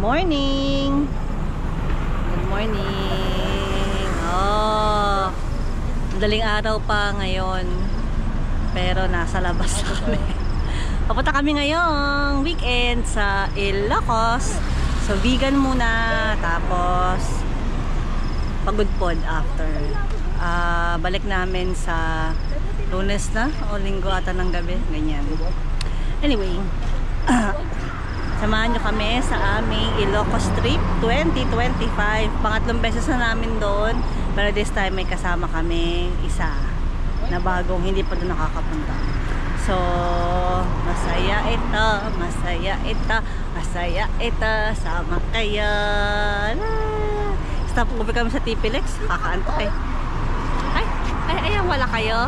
morning! Good morning! Oh, madaling araw pa ngayon. Pero nasa labas na kami. Papunta kami ngayong weekend sa Ilocos. So vegan muna. Tapos pagod pod after. Balik namin sa Lunes na o Linggo ata ng gabi. Ganyan. Anyway, samahan nyo kami sa aming Ilocos trip 2025. Pangatlong beses na namin doon. Pero this time may kasama kami isa na bagong hindi pa doon nakakapunta. So, masaya ito, masaya ito, masaya ito, sama kaya. Stop ko kami sa TP-Lex. Kakaantok eh. Ay, wala kayo.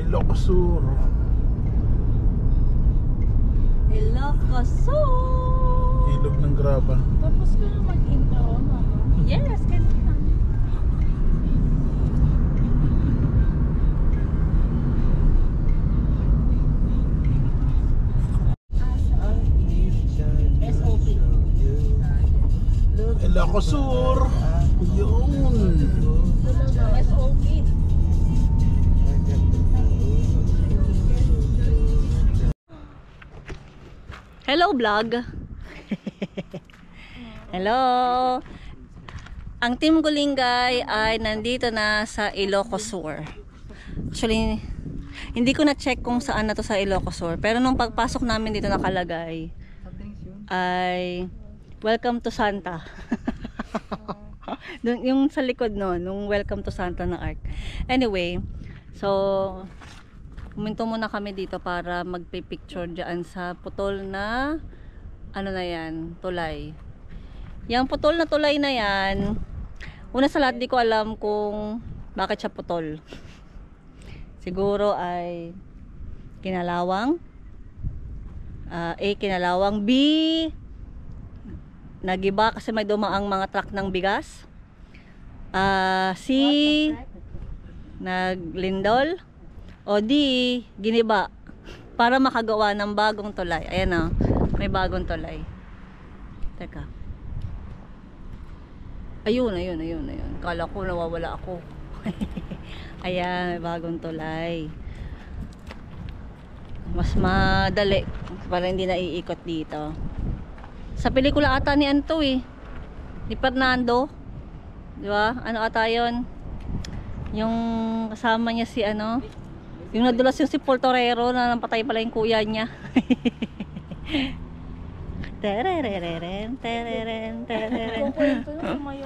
Ilocos. Ilog ng graba. Tapos ko na mag-intro, mama. Yes, kanina. SOP. Ilocos Sur. Yun. SOP. Hello vlog. Hello. Ang Team Gulingay ay nandito na sa Ilocos Sur. Actually, hindi ko na check kung saan na to sa Ilocos Sur. Pero nung pagpasok namin dito nakalagay ay Welcome to Santa. Yung sa likod no, nung Welcome to Santa na arc. Anyway, so pumunto muna kami dito para magpipicture dyan sa putol na ano na yan, tulay. Yung putol na tulay na yan, una sa lahat di ko alam kung bakit siya putol. Siguro ay kinalawang, A, kinalawang, B, nagiba kasi may dumaang mga truck ng bigas, C, naglindol, o di giniba para makagawa ng bagong tulay. Ayan o, may bagong tulay. Teka, ayun. Kala ko nawawala ako. Ayan, may bagong tulay. Mas madali para hindi na iikot dito. Sa pelikula ata ni Anto ni Fernando, di ba? Ano ata yun? Yung kasama niya si ano, yung nadulas yung si Paul Torero na napatay pala yung kuya niya. Terereren, tereren, tereren. Kukwento yung kumayo.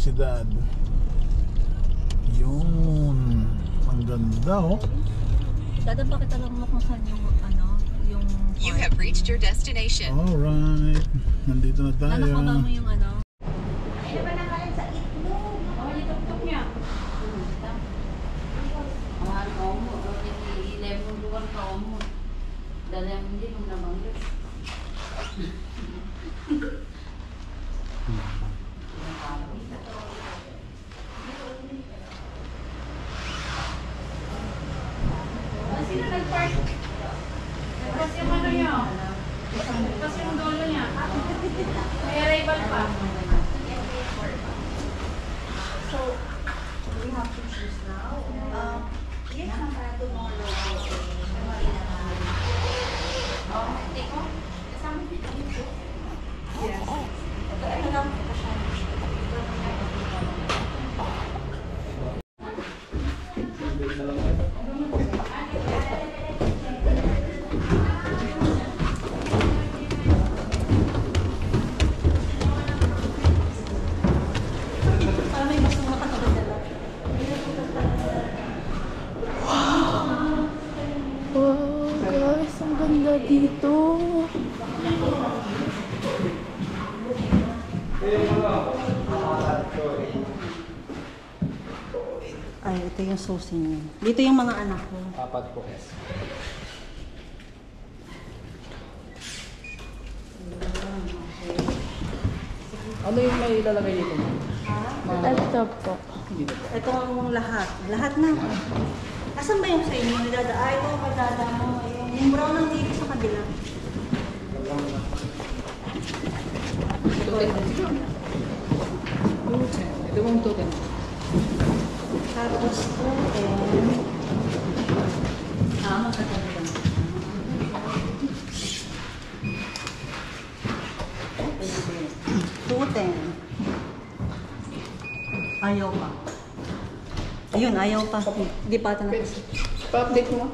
Universidad. Yun. Ang ganda oh. Dadapakita lang mo kung saan yung ano, yung You have reached your destination. Alright. Nandito na tayo. nanakaba mo yung ano. Sino nag-park? Kasi yung ano niya. Kasi yung dolo niya. May arrival pa. So, we have to choose now. Yes, ang para tomorrow. Take mo? Kasama dito. Yes. Ito lang. Wow, guys, ang ganda dito. Ay, ito yung susi niyo. Dito yung mga anak ko. Apat po. Ano yung may ilalagay dito? Ito po. Dito po. Ito ang lahat. Lahat na. Asan ba yung sa inyo? Ay, ito, magdada mo. Yung brown ng dito sa kabila. Ito mong token. Tapos po, magkatabi lang. Tuten. Ayaw pa. Ayun, ayaw pa. Hindi pa ata na. Pa-update mo.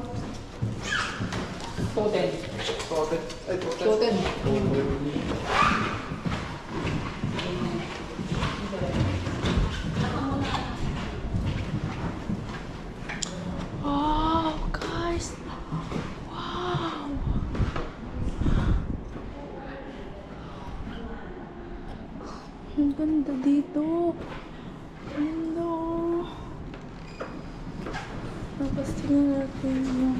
Token. Token. Wow, guys. Wow. Ang ganda dito. Ganda. Tapos tingnan natin yung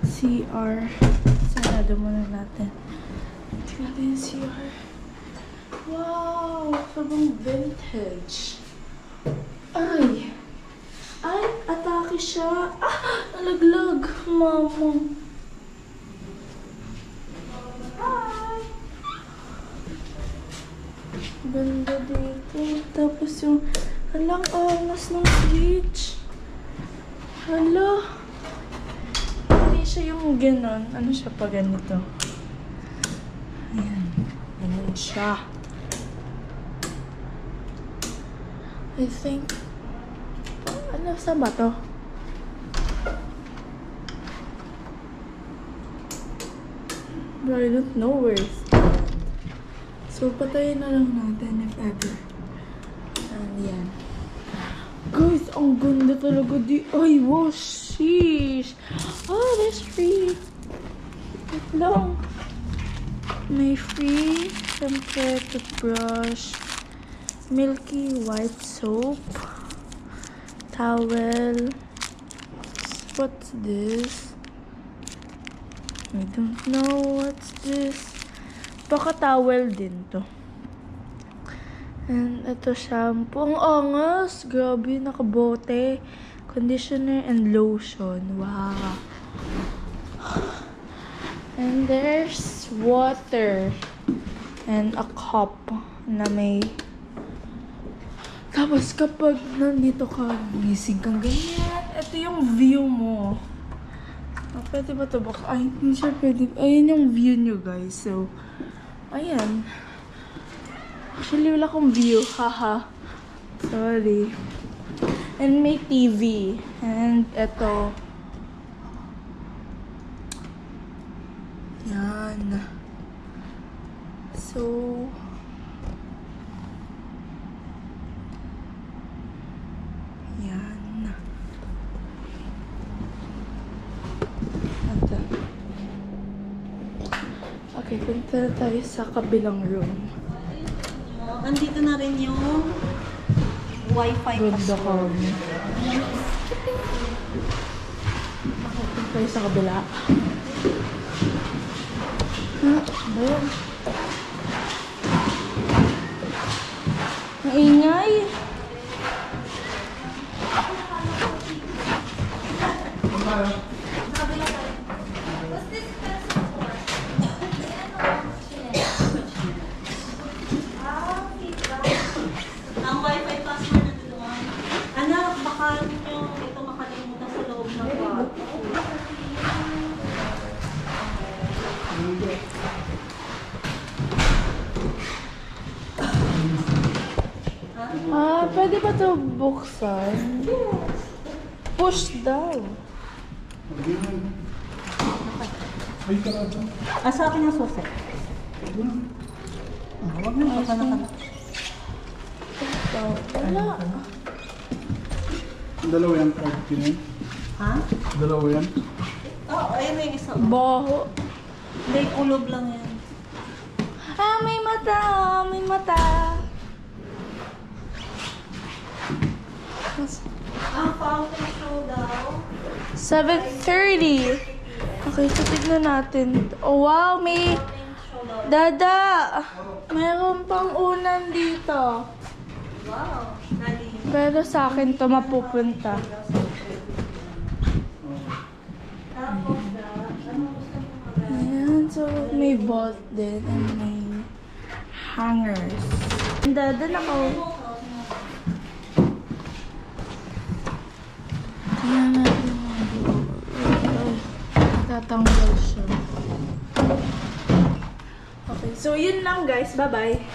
CR. Sarado muna natin. Tingnan natin yung CR. Wow! Sobrang vintage. Ay! Ay! Atake siya! Ah! Nalaglag! Mama! Hi! Ganda dito. Tapos yung halang angas ng switch. Hala! Hindi siya yung ganon. Ano siya pa ganito? Ayan. Ganun siya. I think... Ano sa ba to? But I don't know where it's at. So, patayin na lang natin if ever. And yan. Guys, ang ganda talaga di... Ay, wow, sheesh! Oh, there's free! Wait lang. May free. Siyempre, toothbrush. Milky white soap. Towel. What's this? I don't know what's this. Baka towel din to. And ito shampoo. Ang angas! Grabe, nakabote. Conditioner and lotion. Wow. And there's water. And a cup na may... Tapos kapag nandito ka, gising kang ganyan. Ito yung view mo. Ah, pwede ba ito? Ay, hindi siya pwede. Ayun yung view nyo, guys. So, ayan. Actually, wala akong view. Haha. Sorry. And may TV. And ito. Yan. So, Yan. Ito. Okay, punta na tayo sa kabilang room. Andito na rin yung Wi-Fi Ganda password. kami. Punta tayo sa kabila. Ba yun? Ang ingay. Ang Wi-Fi password na doon. Anak, baka nyo ito makalimutan sa loob ng bag. Pwede ba ito buksan? Push daw. Sa akin yung susi. Huwag na ito na. Wala. Dalawa yan, card kinin. Ha? Dalawa yan. Oo, ayun na yung isa. Baho. Hindi, kulob lang yan. May mata. May mata. Fountain show daw. 7:30. Okay, so tignan natin. Oh, wow, may... Dada! Mayroon pang unan dito. Wow, dali. Pero sa akin to mapupunta. Ayan, so may bolt din and may hangers. Dada, nako. Tingnan natin yung mga bowl. Tatanggal siya. Okay, so yun lang guys. Bye-bye.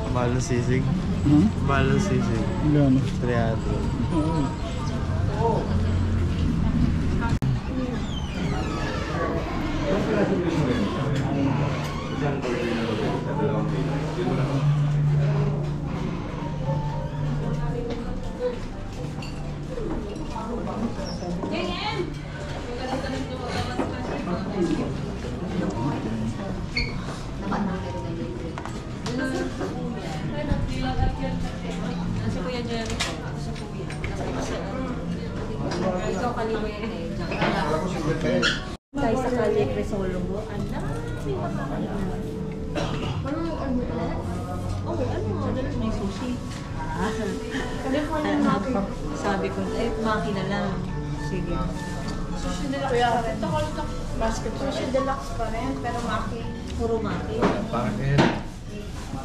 Mahal ng sisig. Mahal ng sisig. Gano? 300. Si Kuya Jerry. Si Kuya. Ikaw kanina yan eh. Tayo sa Calle Crisolo mo. Anak, may makakalaman. Oh, ano? May sushi. Sabi ko, maki na lang. Sige. Sushi deluxe pa rin. Basketball. Sushi deluxe pa rin, pero maki. Puro maki. Bakit?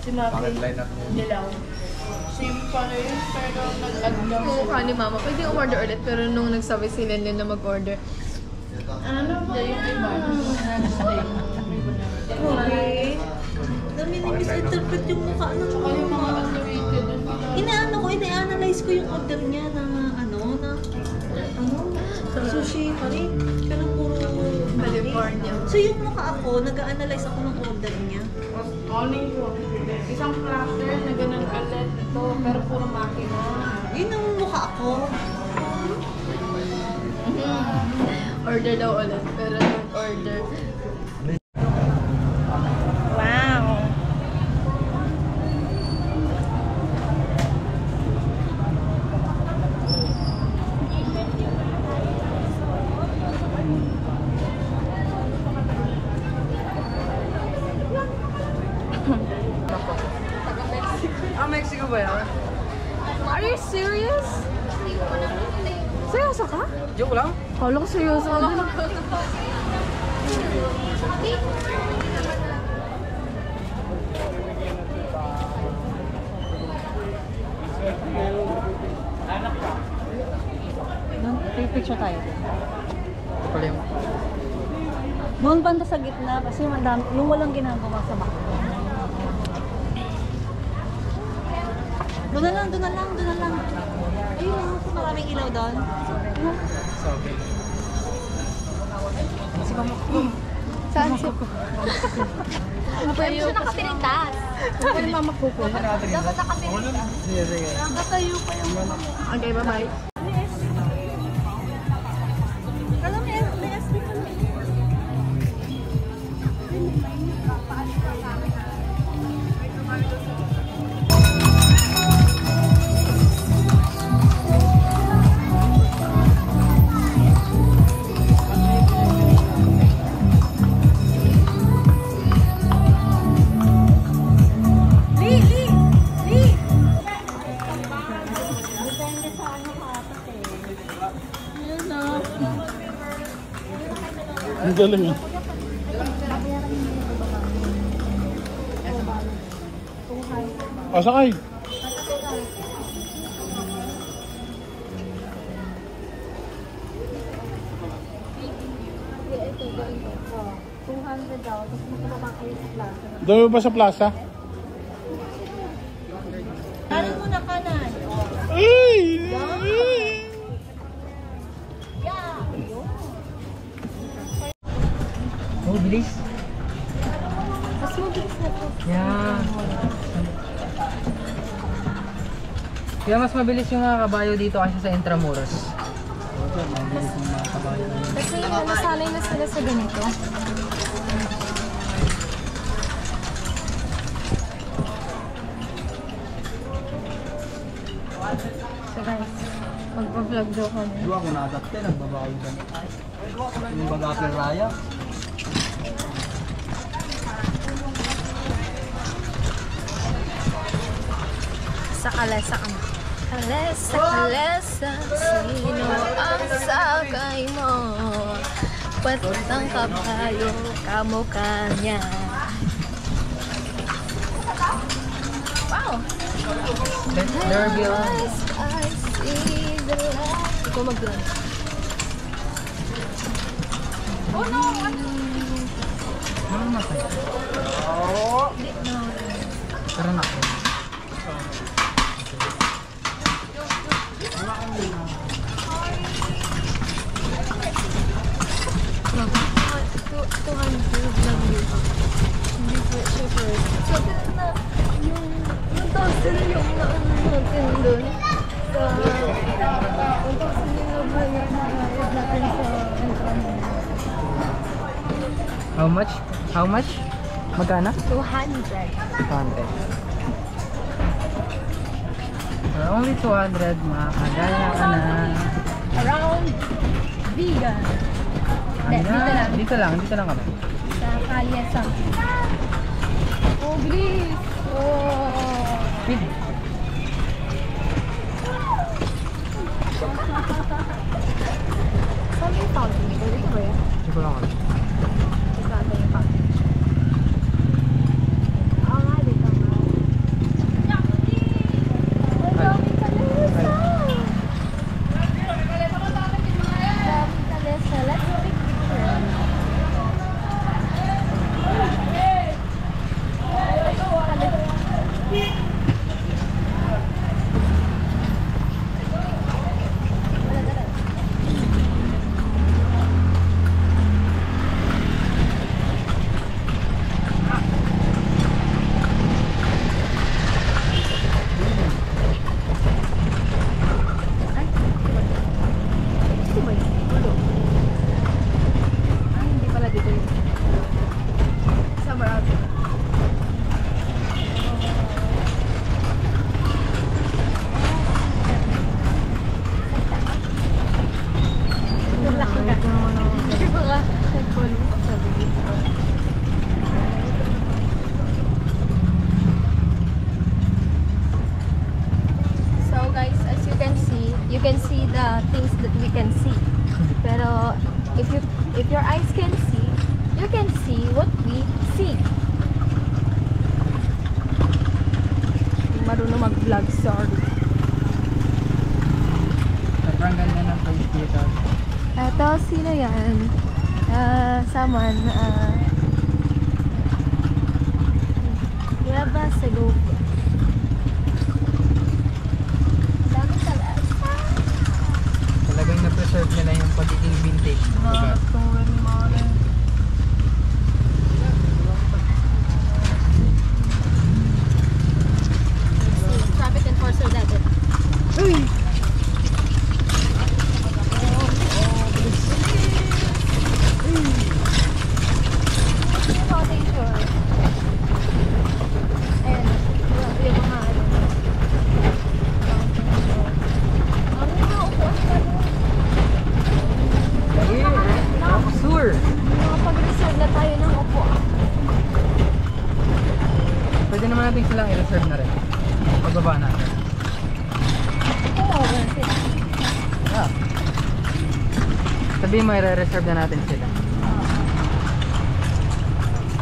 Si maki. Bakit line up mo? Dilaw. Same pa rin, pero nag-add lang Yung mukha sila. ni Mama, pwede umorder ulit. Pero nung nagsabi si Lenlen na mag-order, Ano ba yung iba? Okay. Dami na misinterpret yung mukha ng Tsaka yung mga underrated. Ina-analyze ko yung order niya na sushi pa rin. Pero puro California. So yung mukha ako, nag-a-analyze ako ng order niya. Morning ko. Isang platter na ganun kalit. Ito, pero puro maki na. Yun ang mukha ako. Order daw ulit. Pero nag-order. Wow! Joke lang. Kala ko seryoso ka dun. Picture tayo. Pala yung... Doon banda sa gitna kasi madami, yung walang ginagawa sa back. Doon na lang, doon na lang, doon na lang. Ayun, maraming ilaw doon. Sorry. Saan siya? Pwede siya nakapirintas. Pwede mama po po. Dapat nakapirintas. Sige, sige. Nakatayo pa yung mama. Okay, bye-bye. Alam mo, may SD ka lang. Ang galing ah. Sakay. Dami ba sa plaza? Kanan mo na kanan. Oh, bilis. Mas mabilis na to. Yeah. Kaya mas mabilis yung mga kabayo dito kasi sa Intramuros. Kasi nasanay na sila sa ganito. So guys, magpa-vlog daw kami. Dua ko natakte, nagbabawi ka. Yung bagapir raya. Sa kalesa ka. Kalesa, kalesa, sino ang sakay mo? Patang kabayo, kamukha niya. Wow! Derby on. I see the light. Ikaw mag-vlog. Oh no! Ano natin? Tara na ako. How much? How much? Magkano? 200. 200. For only 200, makakagaya ka na. Around vegan. Dito lang kami. Sa Kalye something. Oh, bilis! Oh! Pwede. Saan yung fountain? Dito ba yan? Hindi ko lang alam. Saan yung fountain? Oo nga, dito nga. Ang daming kalesa! Daming kalesa. Let's take picture. So guys, as you can see the things that we can see. Pero if your eyes can see, you can see what we see. Hindi marunong mag-vlog, sorry. Sobrang ganda ng place dito. Eto, sino yan? Someone, Nueva Segovia. Dami talaga. Talagang na-preserve nila yung pagiging vintage ng lugar. Traffic enforcer dati. Uy! Sur! Makapag-reserve na tayo ng upuan. Pwede naman natin silang i-reserve na rin. Pagbaba natin. Oo, sila. Ah. Sabihin mo, i-reserve na natin sila.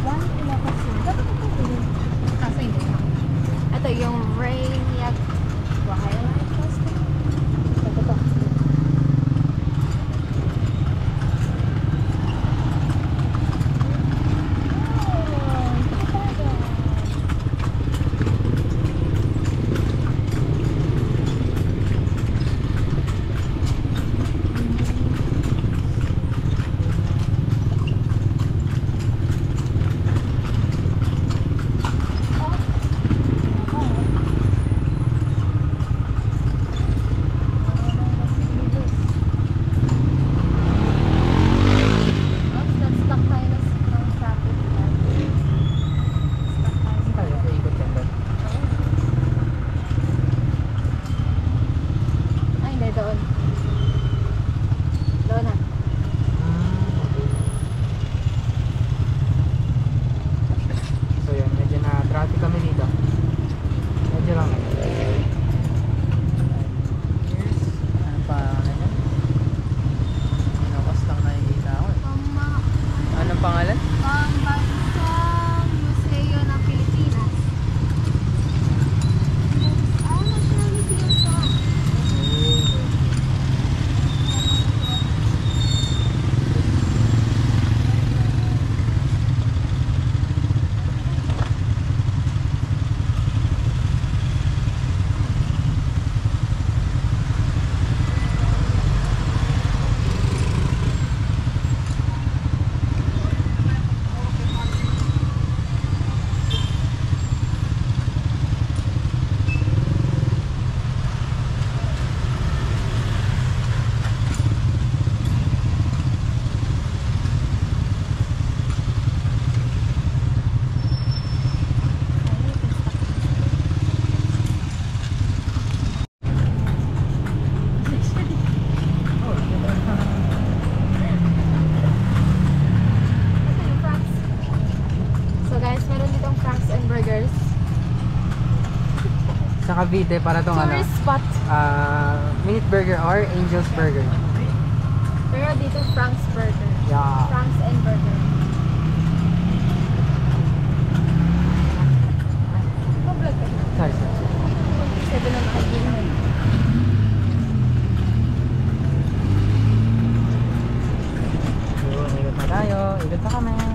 One pinaka-sir. Dapat ito yun. Kaso hindi. Ito yung Rainiac Twilight Coaster. Ito. Sa Cavite para tong ano, Tourist spot. Minute Burger or Angel's Burger. Pero dito Frank's Burger. Yeah. Frank's and Burger. Mablog ka na. Sorry. Sabi na nakagin. So, ikot na tayo. Ikot na kami.